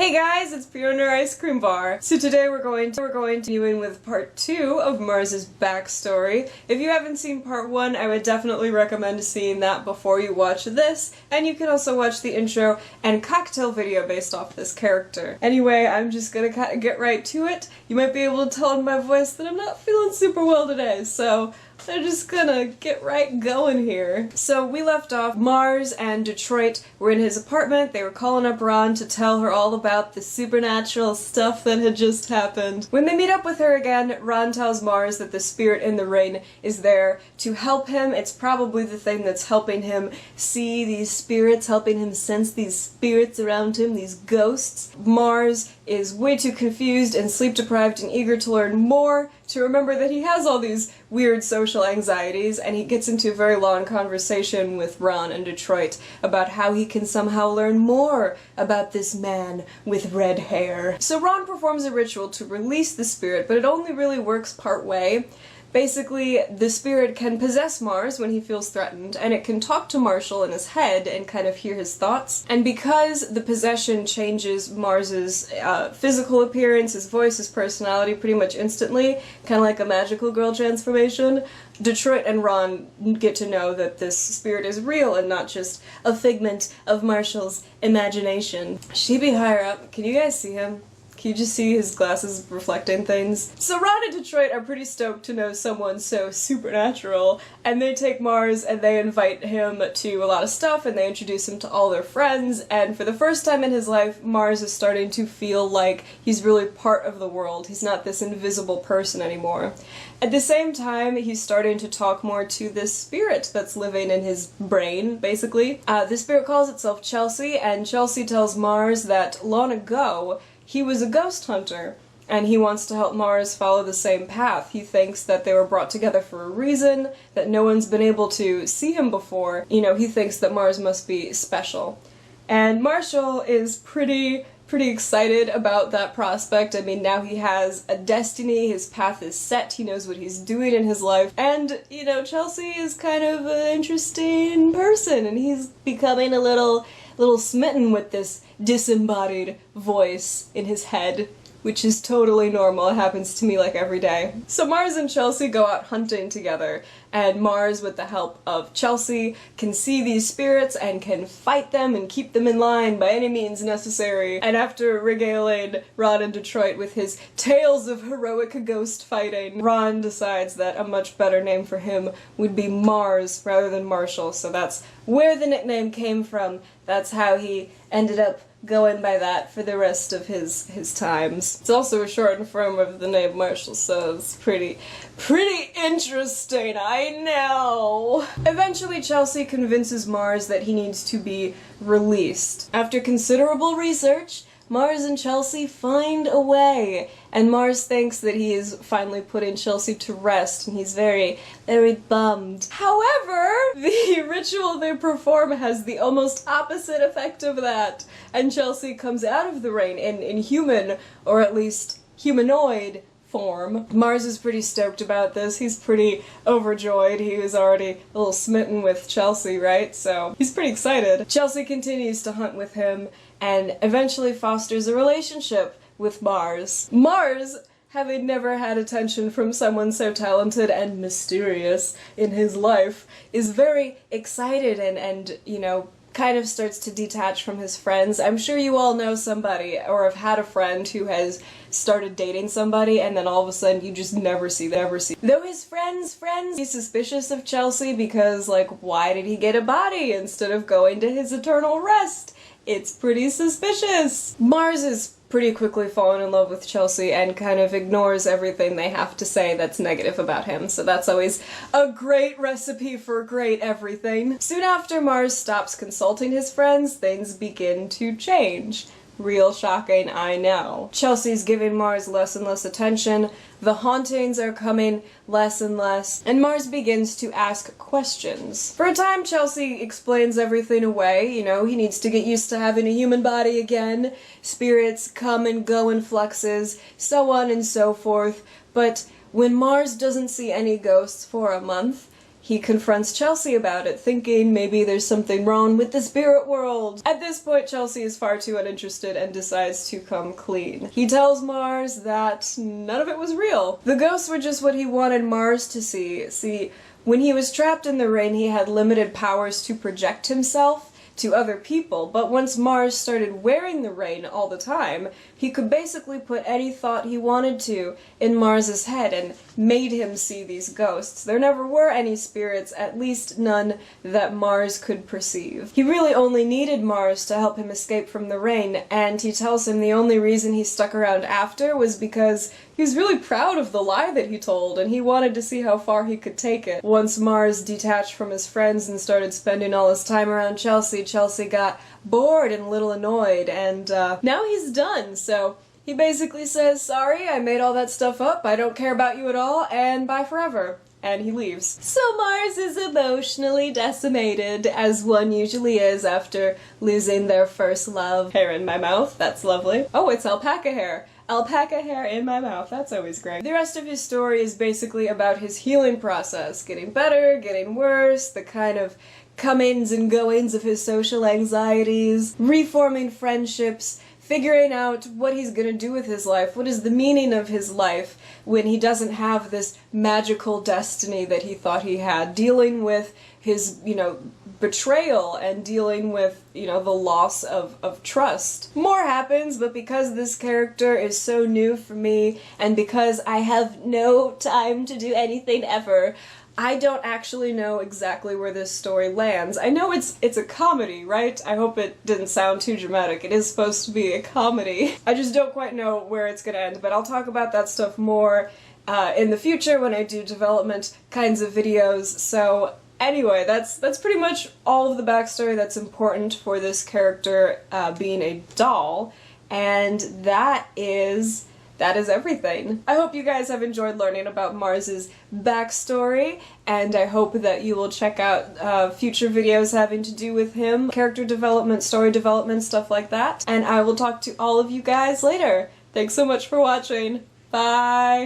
Hey guys, it's Fiona Ice Cream Bar. So today we're going to continue with part 2 of Mars's backstory. If you haven't seen part 1, I would definitely recommend seeing that before you watch this, and you can also watch the intro and cocktail video based off this character. Anyway, I'm just gonna get right to it. You might be able to tell in my voice that I'm not feeling super well today, so they're just gonna get right going here. So we left off, Mars and Detroit were in his apartment. They were calling up Ron to tell her all about the supernatural stuff that had just happened. When they meet up with her again, Ron tells Mars that the spirit in the rain is there to help him. It's probably the thing that's helping him see these spirits, helping him sense these spirits around him, these ghosts. Mars is way too confused and sleep-deprived and eager to learn more, to remember that he has all these weird social anxieties, and he gets into a very long conversation with Ron and Detroit about how he can somehow learn more about this man with red hair. So Ron performs a ritual to release the spirit, but it only really works part way. Basically, the spirit can possess Mars when he feels threatened, and it can talk to Marshall in his head and kind of hear his thoughts. And because the possession changes Mars's physical appearance, his voice, his personality pretty much instantly, kind of like a magical girl transformation, Detroit and Ron get to know that this spirit is real and not just a figment of Marshall's imagination. Should he be higher up? Can you guys see him? Can you just see his glasses reflecting things? So Ron and Detroit are pretty stoked to know someone so supernatural, and they take Mars and they invite him to a lot of stuff, and they introduce him to all their friends, and for the first time in his life, Mars is starting to feel like he's really part of the world. He's not this invisible person anymore. At the same time, he's starting to talk more to this spirit that's living in his brain, basically. The spirit calls itself Chelsea, and Chelsea tells Mars that long ago, he was a ghost hunter, and he wants to help Mars follow the same path. He thinks that they were brought together for a reason, that no one's been able to see him before. You know, he thinks that Mars must be special. And Marshall is pretty excited about that prospect. I mean, now he has a destiny, his path is set, he knows what he's doing in his life, and, you know, Chelsea is kind of an interesting person, and he's becoming a little smitten with this disembodied voice in his head, which is totally normal. It happens to me like every day. So Mars and Chelsea go out hunting together, and Mars, with the help of Chelsea, can see these spirits and can fight them and keep them in line by any means necessary. And after regaling Ron and Detroit with his tales of heroic ghost fighting, Ron decides that a much better name for him would be Mars rather than Marshall, so that's where the nickname came from. That's how he ended up going by that for the rest of his times. It's also a shortened form of the name Marshall, so it's pretty interesting, I know! Eventually, Chelsea convinces Mars that he needs to be released. After considerable research, Mars and Chelsea find a way, and Mars thinks that he is finally putting Chelsea to rest, and he's very bummed. However, the ritual they perform has the almost opposite effect of that, and Chelsea comes out of the rain in human, or at least humanoid, form. Mars is pretty stoked about this. He's pretty overjoyed. He was already a little smitten with Chelsea, right? So he's pretty excited. Chelsea continues to hunt with him and eventually fosters a relationship with Mars. Mars, having never had attention from someone so talented and mysterious in his life, is very excited and you know, kind of starts to detach from his friends. I'm sure you all know somebody or have had a friend who has started dating somebody and then all of a sudden you just never see them. Though his friends be suspicious of Chelsea because, like, why did he get a body instead of going to his eternal rest? It's pretty suspicious. Mars is pretty quickly falling in love with Chelsea and kind of ignores everything they have to say that's negative about him, so that's always a great recipe for great everything. Soon after Mars stops consulting his friends, things begin to change. Real shocking, I know. Chelsea's giving Mars less and less attention, the hauntings are coming less and less, and Mars begins to ask questions. For a time, Chelsea explains everything away. You know, he needs to get used to having a human body again, spirits come and go in fluxes, so on and so forth, but when Mars doesn't see any ghosts for a month, he confronts Chelsea about it, thinking maybe there's something wrong with the spirit world. At this point, Chelsea is far too uninterested and decides to come clean. He tells Mars that none of it was real. The ghosts were just what he wanted Mars to see. See, when he was trapped in the rain, he had limited powers to project himself to other people, but once Mars started wearing the rain all the time, he could basically put any thought he wanted to in Mars's head and made him see these ghosts. There never were any spirits, at least none that Mars could perceive. He really only needed Mars to help him escape from the rain, and he tells him the only reason he stuck around after was because he was really proud of the lie that he told, and he wanted to see how far he could take it. Once Mars detached from his friends and started spending all his time around Chelsea, Chelsea got bored and a little annoyed, and now he's done, so he basically says, "Sorry, I made all that stuff up, I don't care about you at all, and bye forever." And he leaves. So Mars is emotionally decimated, as one usually is after losing their first love. Hair in my mouth, that's lovely. Oh, it's alpaca hair. Alpaca hair in my mouth, that's always great. The rest of his story is basically about his healing process, getting better, getting worse, the kind of comings and goings of his social anxieties, reforming friendships, figuring out what he's gonna do with his life, what is the meaning of his life when he doesn't have this magical destiny that he thought he had, dealing with his, betrayal and dealing with, the loss of trust. More happens, but because this character is so new for me, and because I have no time to do anything ever, I don't actually know exactly where this story lands. I know it's a comedy, right? I hope it didn't sound too dramatic. It is supposed to be a comedy. I just don't quite know where it's gonna end, but I'll talk about that stuff more in the future when I do development kinds of videos. So anyway, that's pretty much all of the backstory that's important for this character being a doll, and that is everything. I hope you guys have enjoyed learning about Mars's backstory, and I hope that you will check out future videos having to do with him, character development, story development, stuff like that, and I will talk to all of you guys later. Thanks so much for watching. Bye!